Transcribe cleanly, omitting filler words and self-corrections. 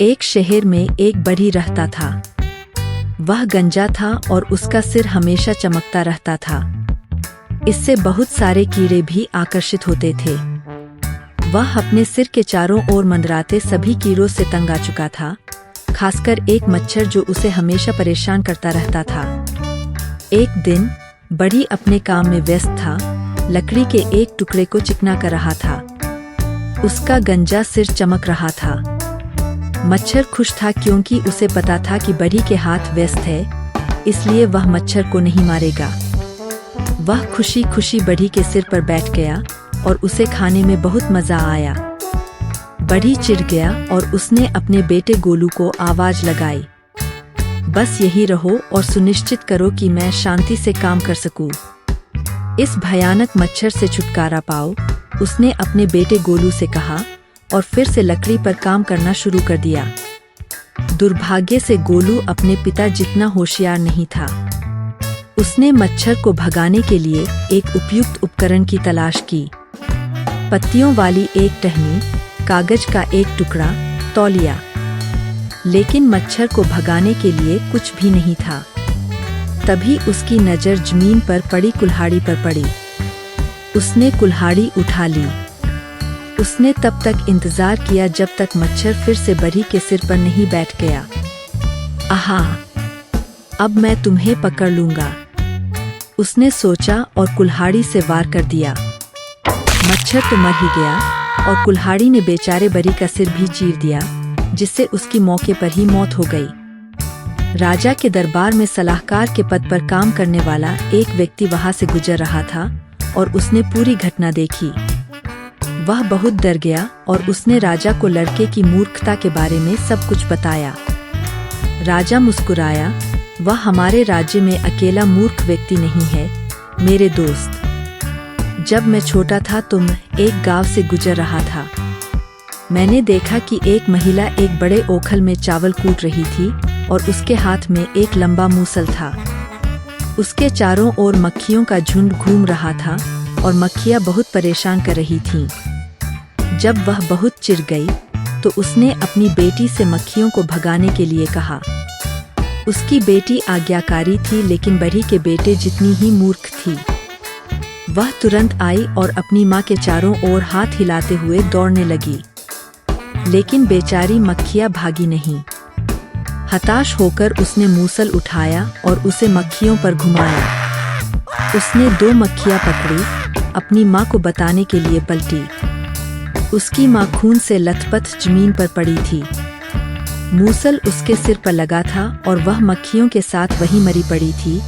एक शहर में एक बढ़ी रहता था। वह गंजा था और उसका सिर हमेशा चमकता रहता था। इससे बहुत सारे कीड़े भी आकर्षित होते थे। वह अपने सिर के चारों ओर मंडराते सभी कीड़ों से तंग आ चुका था, खासकर एक मच्छर जो उसे हमेशा परेशान करता रहता था। एक दिन बढ़ी अपने काम में व्यस्त था, लकड़ी के एक टुकड़े को चिकना कर रहा था। उसका गंजा सिर चमक रहा था। मच्छर खुश था क्योंकि उसे पता था कि बढ़ी के हाथ व्यस्त है, इसलिए वह मच्छर को नहीं मारेगा। वह खुशी खुशी बढ़ी के सिर पर बैठ गया और उसे खाने में बहुत मजा आया। बढ़ी चिढ़ गया और उसने अपने बेटे गोलू को आवाज लगाई, बस यही रहो और सुनिश्चित करो कि मैं शांति से काम कर सकूं। इस भयानक मच्छर से छुटकारा पाओ, उसने अपने बेटे गोलू से कहा और फिर से लकड़ी पर काम करना शुरू कर दिया। दुर्भाग्य से गोलू अपने पिता जितना होशियार नहीं था। उसने मच्छर को भगाने के लिए एक उपयुक्त उपकरण की तलाश की। पत्तियों वाली एक टहनी, कागज का एक टुकड़ा, तौलिया। लेकिन मच्छर को भगाने के लिए कुछ भी नहीं था। तभी उसकी नज़र जमीन पर पड़ी कुल्हाड़ी पर पड़ी। उसने कुल्हाड़ी उठा ली। उसने तब तक इंतजार किया जब तक मच्छर फिर से बढ़ी के सिर पर नहीं बैठ गया। आहा, अब मैं तुम्हें पकड़ लूंगा, उसने सोचा और कुल्हाड़ी से वार कर दिया। मच्छर तो मर ही गया और कुल्हाड़ी ने बेचारे बढ़ी का सिर भी चीर दिया, जिससे उसकी मौके पर ही मौत हो गई। राजा के दरबार में सलाहकार के पद पर काम करने वाला एक व्यक्ति वहां से गुजर रहा था और उसने पूरी घटना देखी। वह बहुत डर गया और उसने राजा को लड़के की मूर्खता के बारे में सब कुछ बताया। राजा मुस्कुराया, वह हमारे राज्य में अकेला मूर्ख व्यक्ति नहीं है मेरे दोस्त। जब मैं छोटा था तो मैं एक गांव से गुजर रहा था। मैंने देखा कि एक महिला एक बड़े ओखल में चावल कूट रही थी और उसके हाथ में एक लंबा मूसल था। उसके चारों ओर मक्खियों का झुंड घूम रहा था और मक्खियां बहुत परेशान कर रही थीं। जब वह बहुत चिढ़ गई तो उसने अपनी बेटी से मक्खियों को भगाने के लिए कहा। उसकी बेटी आज्ञाकारी थी, लेकिन बढ़ी के बेटे जितनी ही मूर्ख थी। वह तुरंत आई और अपनी माँ के चारों ओर हाथ हिलाते हुए दौड़ने लगी, लेकिन बेचारी मक्खियाँ भागी नहीं। हताश होकर उसने मूसल उठाया और उसे मक्खियों पर घुमाया। उसने 2 मक्खियाँ पकड़ी, अपनी माँ को बताने के लिए पलटी। उसकी माँ खून से लथपथ जमीन पर पड़ी थी। मूसल उसके सिर पर लगा था और वह मक्खियों के साथ वहीं मरी पड़ी थी